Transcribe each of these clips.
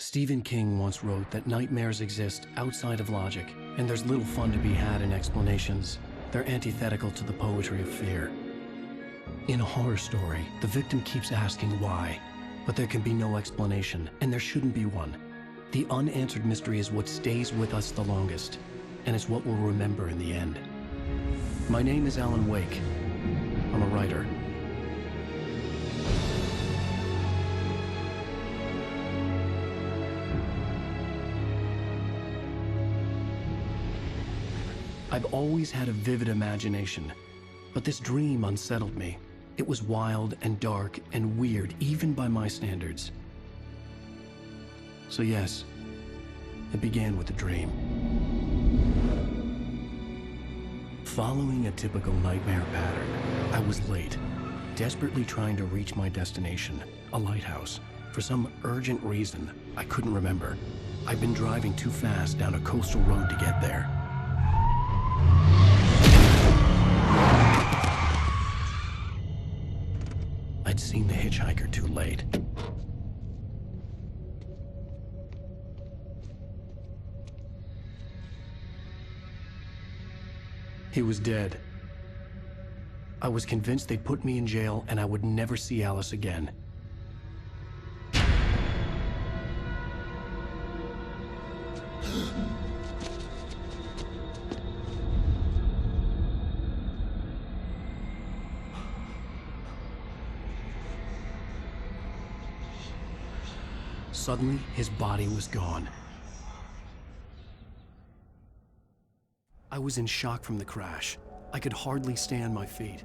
Stephen King once wrote that nightmares exist outside of logic, and there's little fun to be had in explanations. They're antithetical to the poetry of fear. In a horror story, the victim keeps asking why, but there can be no explanation, and there shouldn't be one. The unanswered mystery is what stays with us the longest, and it's what we'll remember in the end. My name is Alan Wake. I'm a writer. I've always had a vivid imagination, but this dream unsettled me. It was wild and dark and weird, even by my standards. So yes, it began with a dream. Following a typical nightmare pattern, I was late, desperately trying to reach my destination, a lighthouse. For some urgent reason, I couldn't remember. I'd been driving too fast down a coastal road to get there. I'd seen the hitchhiker too late. He was dead. I was convinced they'd put me in jail and I would never see Alice again. Suddenly, his body was gone. I was in shock from the crash. I could hardly stay on my feet.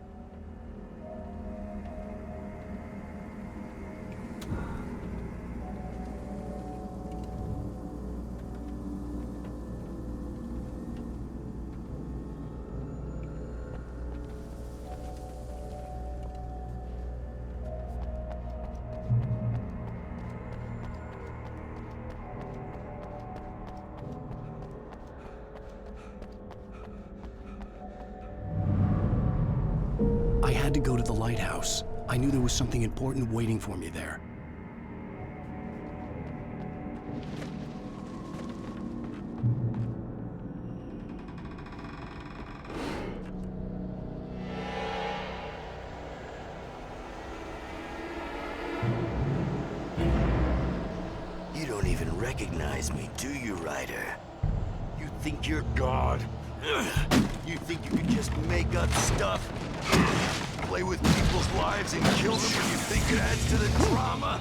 I had to go to the lighthouse. I knew there was something important waiting for me there. You don't even recognize me, do you, Ryder? You think you're God? You think you can just make up stuff? Play with people's lives and kill them when you think it adds to the drama?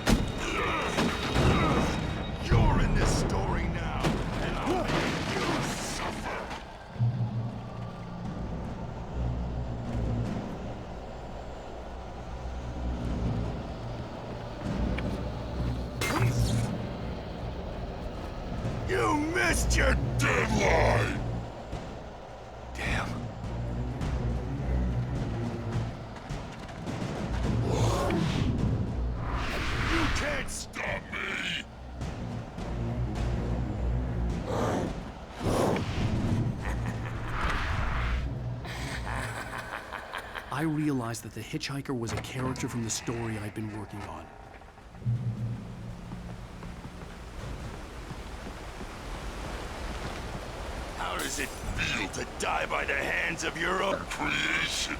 You're in this story now, and I'll make you suffer. You missed your deadline! Damn. You can't stop me! I realized that the hitchhiker was a character from the story I'd been working on. How does it feel to die by the hands of your own creation?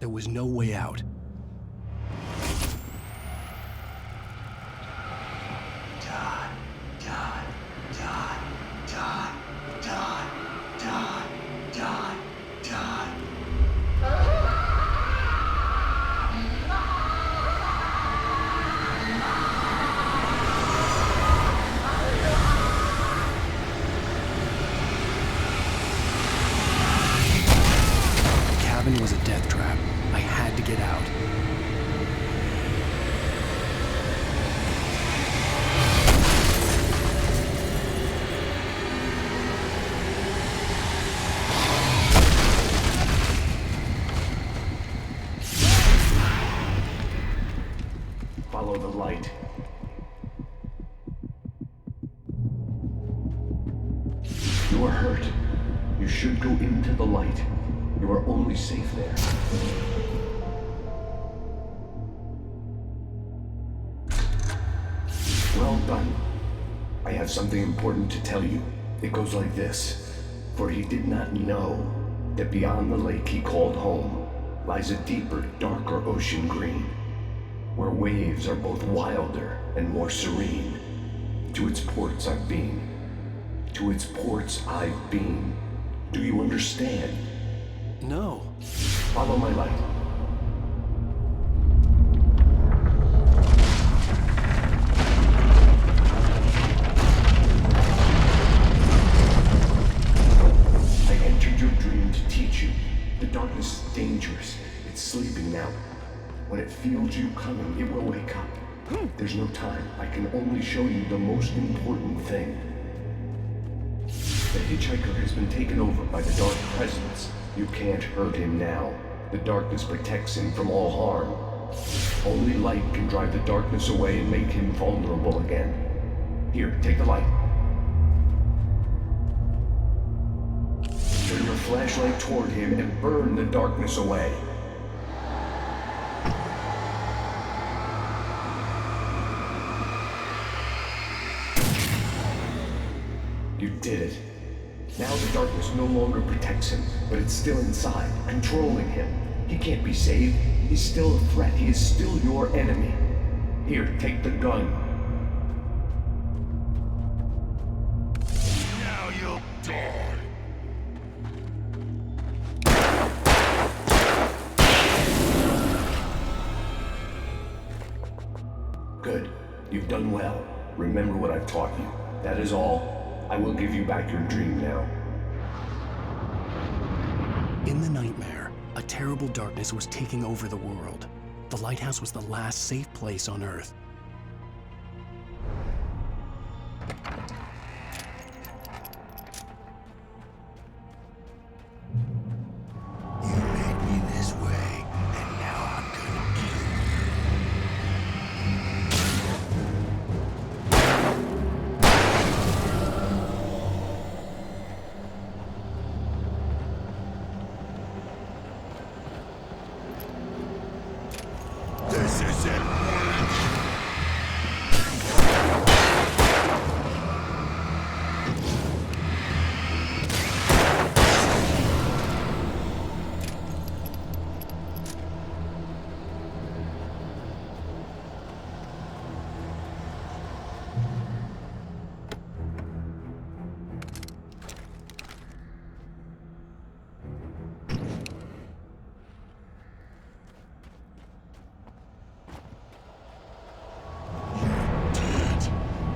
There was no way out. Was a death trap. I had to get out. Follow the light. You are hurt. You should go into the light. You are only safe there. Well done. I have something important to tell you. It goes like this. For he did not know that beyond the lake he called home lies a deeper, darker ocean green, where waves are both wilder and more serene. To its ports I've been. To its ports I've been. Do you understand? No. Follow my light. I entered your dream to teach you. The darkness is dangerous. It's sleeping now. When it feels you coming, it will wake up. There's no time. I can only show you the most important thing. The hitchhiker has been taken over by the dark presence. You can't hurt him now. The darkness protects him from all harm. Only light can drive the darkness away and make him vulnerable again. Here, take the light. Turn your flashlight toward him and burn the darkness away. You did it. Now the darkness no longer protects him, but it's still inside, controlling him. He can't be saved. He's still a threat. He is still your enemy. Here, take the gun. Now you'll die. Good. You've done well. Remember what I've taught you. That is all. I will give you back your dream now. In the nightmare, a terrible darkness was taking over the world. The lighthouse was the last safe place on Earth. You made me this way, and now I'm gonna kill you. This isn't working.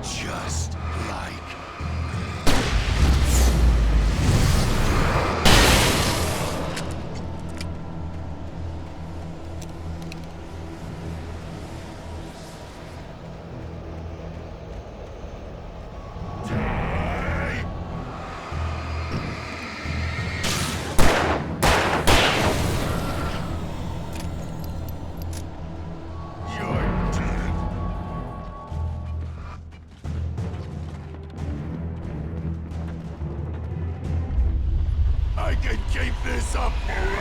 Just like die. You're dead. I can keep this up forever.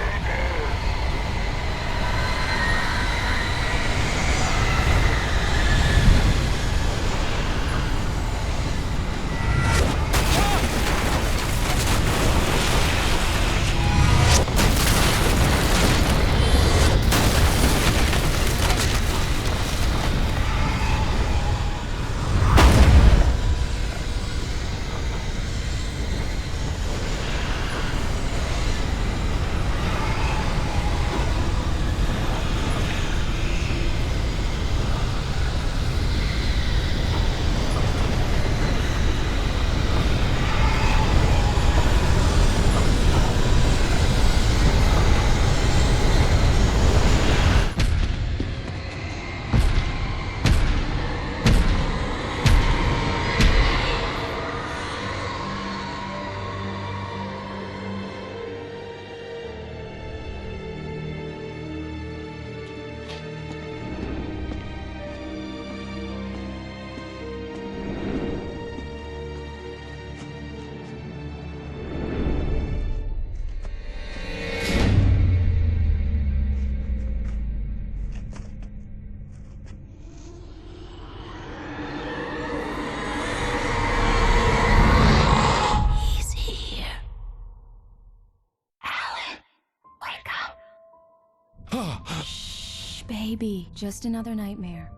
baby. Just another nightmare.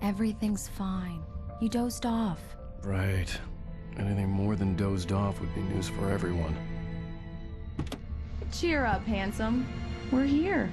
Everything's fine. You dozed off. Right. Anything more than dozed off would be news for everyone. Cheer up, handsome. We're here.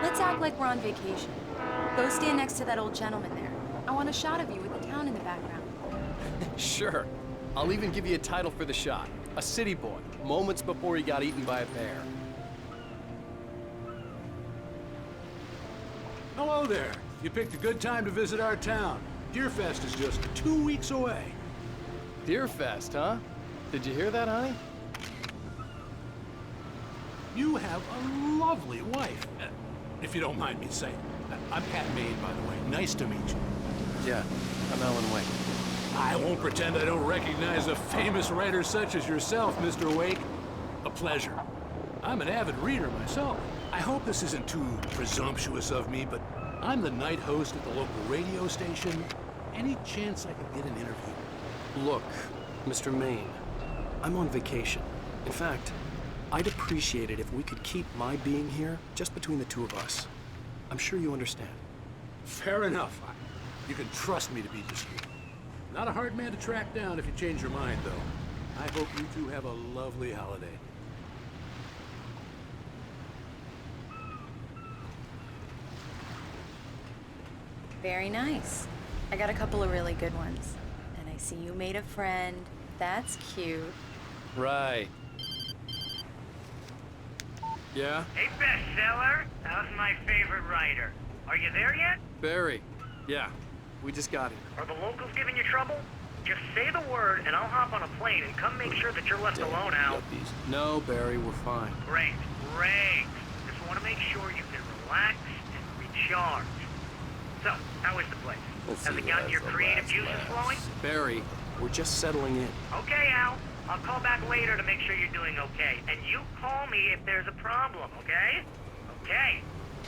Let's act like we're on vacation. Go stand next to that old gentleman there. I want a shot of you with the town in the background. Sure. I'll even give you a title for the shot. A city boy, moments before he got eaten by a bear. Hello there. You picked a good time to visit our town. Deerfest is just 2 weeks away. Deerfest, huh? Did you hear that, honey? You have a lovely wife. If you don't mind me saying. I'm Pat Maine, by the way. Nice to meet you. Yeah, I'm Alan Wake. I won't pretend I don't recognize a famous writer such as yourself, Mr. Wake. A pleasure. I'm an avid reader myself. I hope this isn't too presumptuous of me, but I'm the night host at the local radio station. Any chance I could get an interview? Look, Mr. Maine, I'm on vacation. In fact, I'd appreciate it if we could keep my being here just between the two of us. I'm sure you understand. Fair enough. You can trust me to be discreet. Not a hard man to track down if you change your mind, though. I hope you two have a lovely holiday. Very nice. I got a couple of really good ones. And I see you made a friend. That's cute. Right. Yeah? Hey, bestseller. How's my favorite writer? Are you there yet? Barry. Yeah, we just got here. Are the locals giving you trouble? Just say the word and I'll hop on a plane and come make sure that you're left alone, Al. No, Barry, we're fine. Great, great. Just want to make sure you can relax and recharge. So, how is the place? Has it gotten your creative juices flowing? Barry, we're just settling in. Okay, Al. I'll call back later to make sure you're doing okay. And you call me if there's a problem, okay? Okay.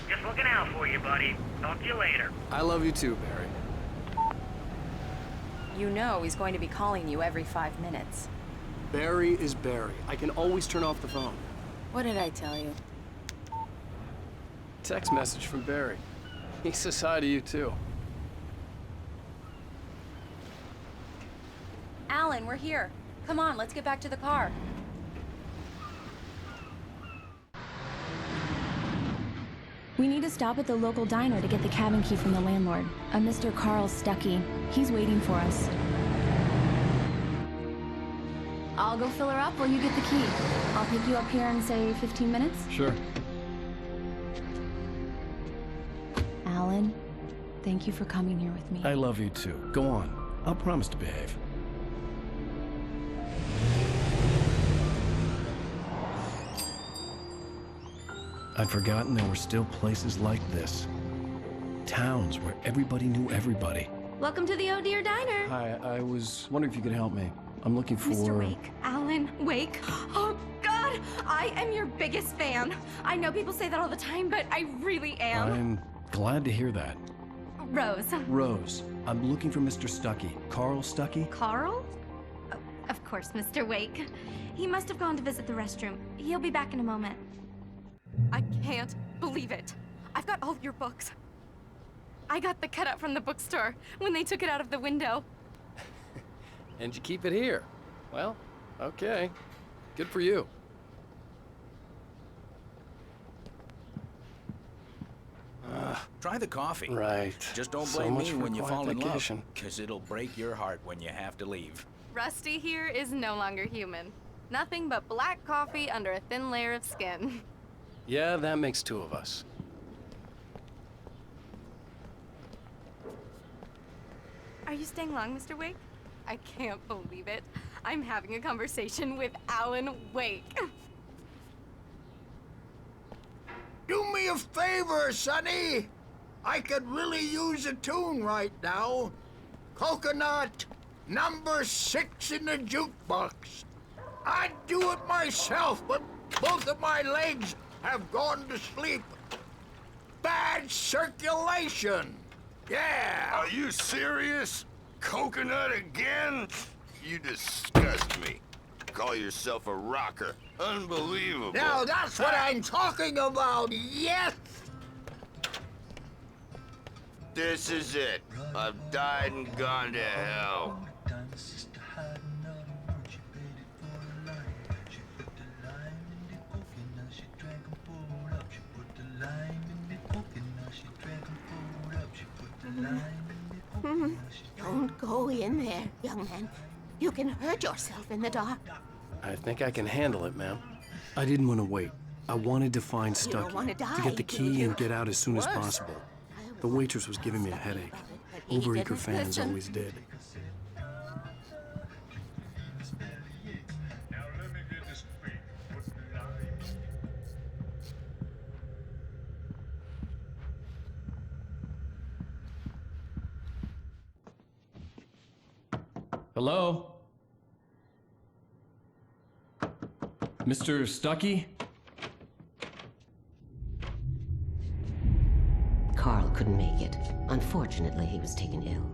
Just looking out for you, buddy. Talk to you later. I love you too, Barry. You know he's going to be calling you every 5 minutes. Barry is Barry. I can always turn off the phone. What did I tell you? Text message from Barry. He says hi to you too. Alan, we're here. Come on, let's get back to the car. We need to stop at the local diner to get the cabin key from the landlord, a Mr. Carl Stuckey. He's waiting for us. I'll go fill her up while you get the key. I'll pick you up here in, say, 15 minutes? Sure. Alan, thank you for coming here with me. I love you too. Go on. I'll promise to behave. I'd forgotten there were still places like this. Towns where everybody knew everybody. Welcome to the Oh Dear Diner. Hi, I was wondering if you could help me. I'm looking for... Mr. Wake. Alan Wake. Oh, God! I am your biggest fan. I know people say that all the time, but I really am. I'm glad to hear that. Rose. Rose, I'm looking for Mr. Stuckey. Carl Stuckey? Carl? Oh, of course, Mr. Wake. He must have gone to visit the restroom. He'll be back in a moment. I can't believe it. I've got all of your books. I got the cutout from the bookstore when they took it out of the window. And you keep it here. Well, okay. Good for you. Try the coffee. Right. Just don't So blame much me for when you quiet fall in vacation. love, because it'll break your heart when you have to leave. Rusty here is no longer human. Nothing but black coffee under a thin layer of skin. Yeah, that makes two of us. Are you staying long, Mr. Wake? I can't believe it. I'm having a conversation with Alan Wake. Do me a favor, Sonny. I could really use a tune right now. Coconut, number 6 in the jukebox. I'd do it myself, but both of my legs have gone to sleep. Bad circulation. Yeah. Are you serious? Coconut again? You disgust me. Call yourself a rocker. Unbelievable. Now that's what I'm talking about, yes! This is it. I've died and gone to hell. Don't go in there, young man. You can hurt yourself in the dark. I think I can handle it, ma'am. I didn't want to wait. I wanted to find You don't Stucky, wanna die, to get the do key you? and get out as soon as Worse. possible. The waitress was giving me a headache. He Overeager didn't fans listen. always did. Now let me get this straight. Put the line. Hello? Mr. Stucky? Carl couldn't make it. Unfortunately, he was taken ill.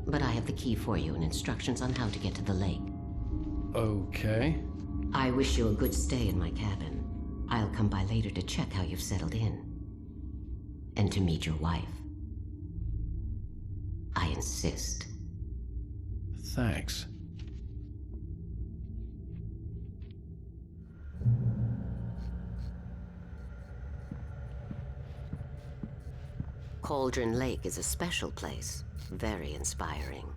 But I have the key for you and instructions on how to get to the lake. Okay. I wish you a good stay in my cabin. I'll come by later to check how you've settled in. And to meet your wife. I insist. Thanks. Cauldron Lake is a special place. Very inspiring.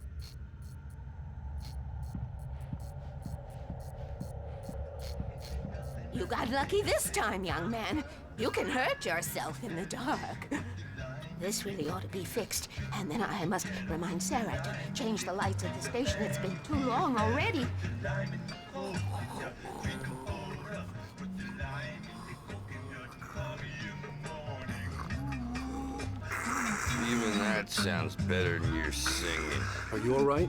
You got lucky this time, young man. You can hurt yourself in the dark. This really ought to be fixed, and then I must remind Sarah to change the lights at the station. It's been too long already. Even that sounds better than your singing. Are you all right?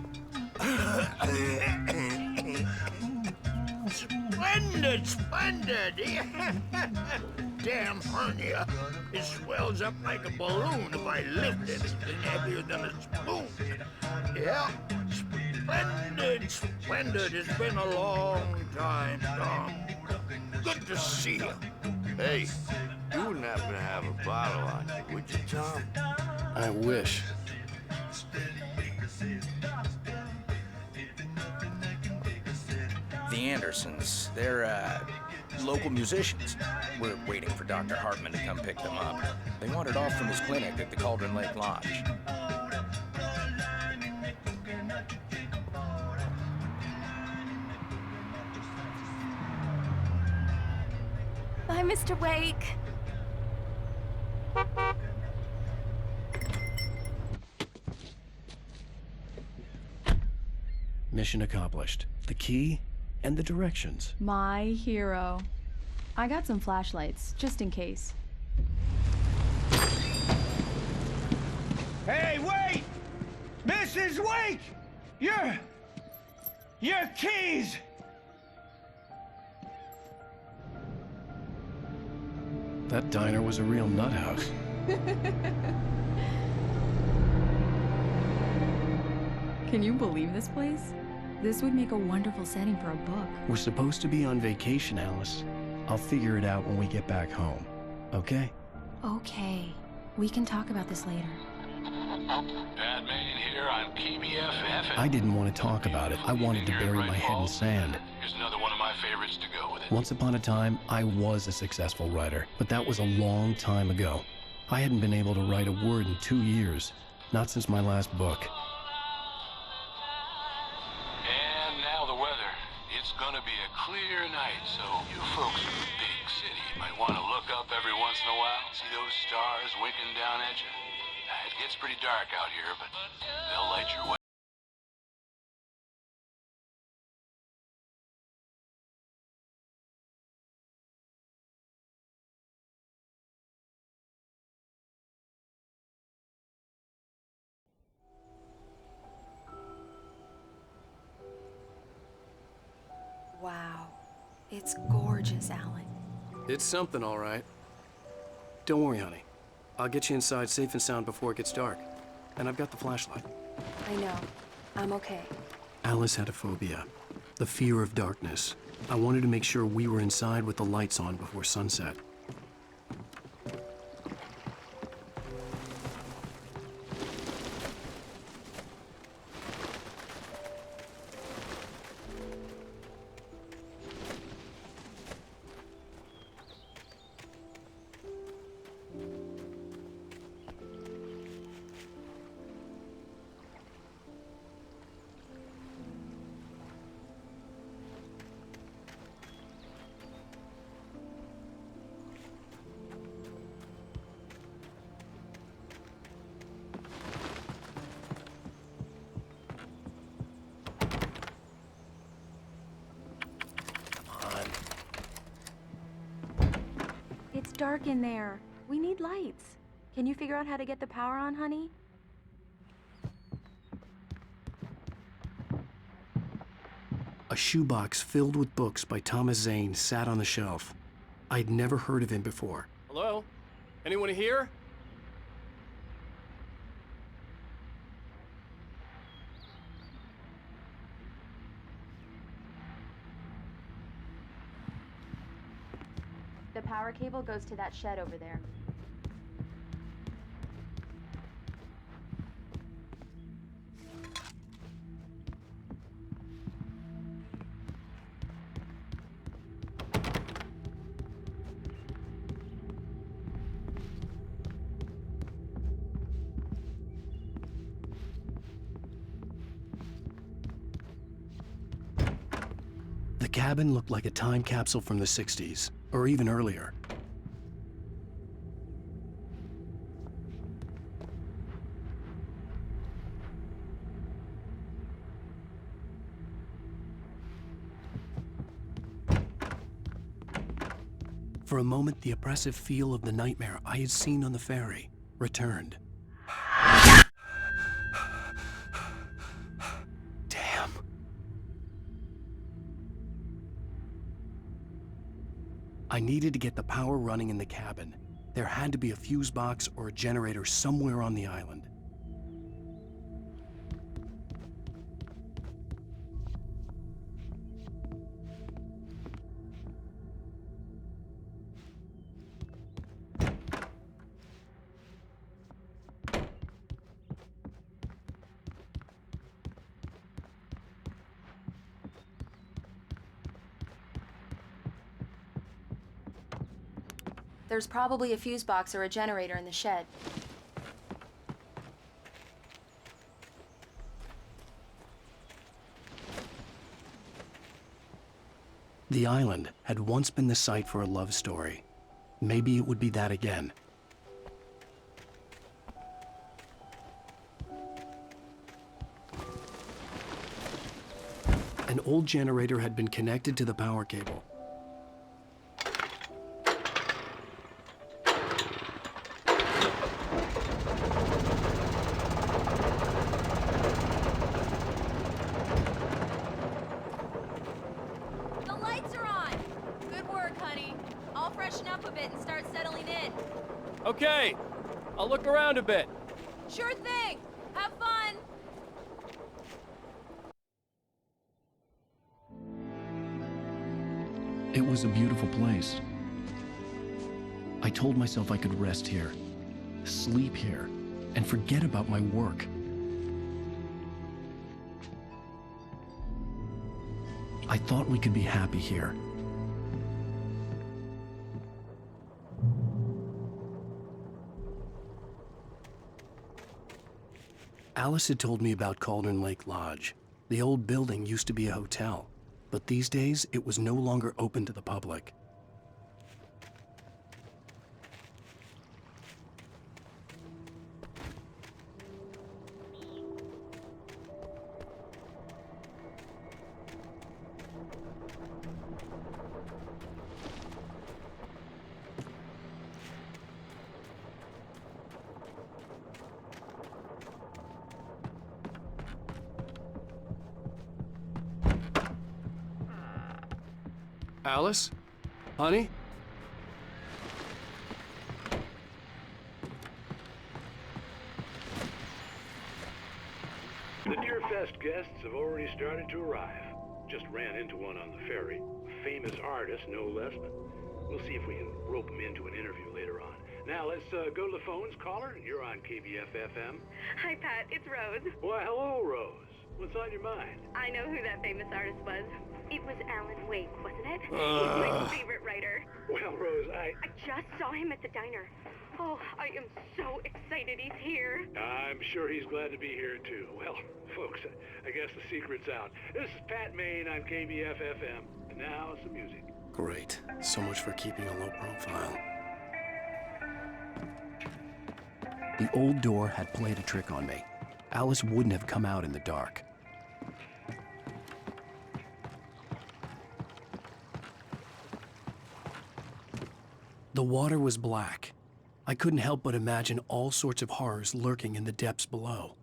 Splendid, splendid! Damn hernia. It swells up like a balloon if I lift anything heavier than a spoon. Yeah, splendid, splendid. It's been a long time, Tom. Good to see you. Hey, you wouldn't happen to have a bottle on you, would you, Tom? I wish. The Andersons, they're, local musicians. We're waiting for Dr. Hartman to come pick them up. They wandered off from his clinic at the Cauldron Lake Lodge. Bye, Mr. Wake. Mission accomplished. The key and the directions. My hero. I got some flashlights, just in case. Hey, wait! Mrs. Wake! Your keys! That diner was a real nut house. Can you believe this place? This would make a wonderful setting for a book. We're supposed to be on vacation, Alice. I'll figure it out when we get back home. Okay? Okay. We can talk about this later. Bad man here, I'm KBFF. I didn't want to talk about it. I wanted to bury my head in sand. Here's another one of my favorites to go with it. Once upon a time, I was a successful writer, but that was a long time ago. I hadn't been able to write a word in 2 years. Not since my last book. And now the weather. It's gonna be a clear night, so you folks in the big city might want to look up every once in a while, see those stars winking down at you. It gets pretty dark out here, but they'll light your way. Wow. It's gorgeous, Alan. It's something, all right. Don't worry, honey. I'll get you inside safe and sound before it gets dark. And I've got the flashlight. I know. I'm okay. Alice had a phobia, the fear of darkness. I wanted to make sure we were inside with the lights on before sunset. It's dark in there. We need lights. Can you figure out how to get the power on, honey? A shoebox filled with books by Thomas Zane sat on the shelf. I'd never heard of him before. Hello? Anyone here? The power cable goes to that shed over there. The cabin looked like a time capsule from the 60s, or even earlier. For a moment, the oppressive feel of the nightmare I had seen on the ferry returned. Damn. I needed to get the power running in the cabin. There had to be a fuse box or a generator somewhere on the island. There's probably a fuse box or a generator in the shed. The island had once been the site for a love story. Maybe it would be that again. An old generator had been connected to the power cable. Okay, I'll look around a bit. Sure thing. Have fun. It was a beautiful place. I told myself I could rest here, sleep here, and forget about my work. I thought we could be happy here. Alice had told me about Cauldron Lake Lodge. The old building used to be a hotel, but these days it was no longer open to the public. Alice? Honey? The Deerfest guests have already started to arrive. Just ran into one on the ferry. A famous artist, no less, but we'll see if we can rope him into an interview later on. Now, let's go to the phones. Caller, you're on KBF-FM. Hi, Pat. It's Rose. Why, hello, Rose. What's on your mind? I know who that famous artist was. It was Alan Wake, wasn't it? He's my favorite writer. Well, Rose, I just saw him at the diner. Oh, I am so excited he's here. I'm sure he's glad to be here, too. Well, folks, I guess the secret's out. This is Pat Maine on KBF-FM. And now, some music. Great. So much for keeping a low profile. The old door had played a trick on me. Alice wouldn't have come out in the dark. The water was black. I couldn't help but imagine all sorts of horrors lurking in the depths below.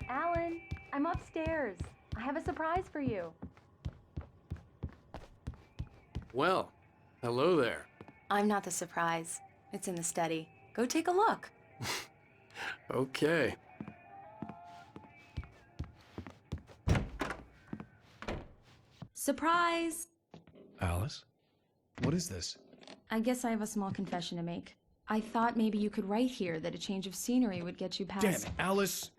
Alan, I'm upstairs. I have a surprise for you. Well, hello there. I'm not the surprise. It's in the study. Go take a look. Okay. Surprise! Alice? What is this? I guess I have a small confession to make. I thought maybe you could write here that a change of scenery would get you past... Damn it, Alice,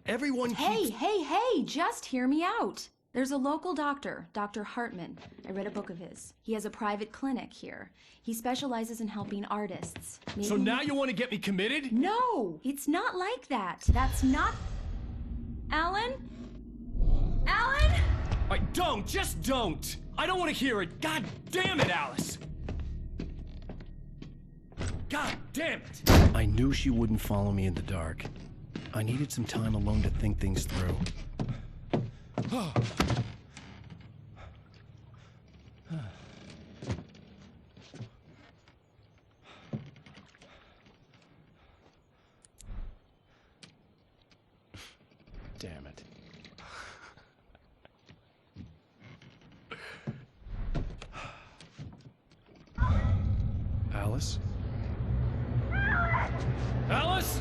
everyone keeps... Hey, just hear me out. There's a local doctor, Dr. Hartman. I read a book of his. He has a private clinic here. He specializes in helping artists. So now you want to get me committed? No, it's not like that. That's not... Alan? Alan? Just don't! I don't want to hear it. God damn it, Alice! God damn it! I knew she wouldn't follow me in the dark. I needed some time alone to think things through. Damn it. Alice? Alice?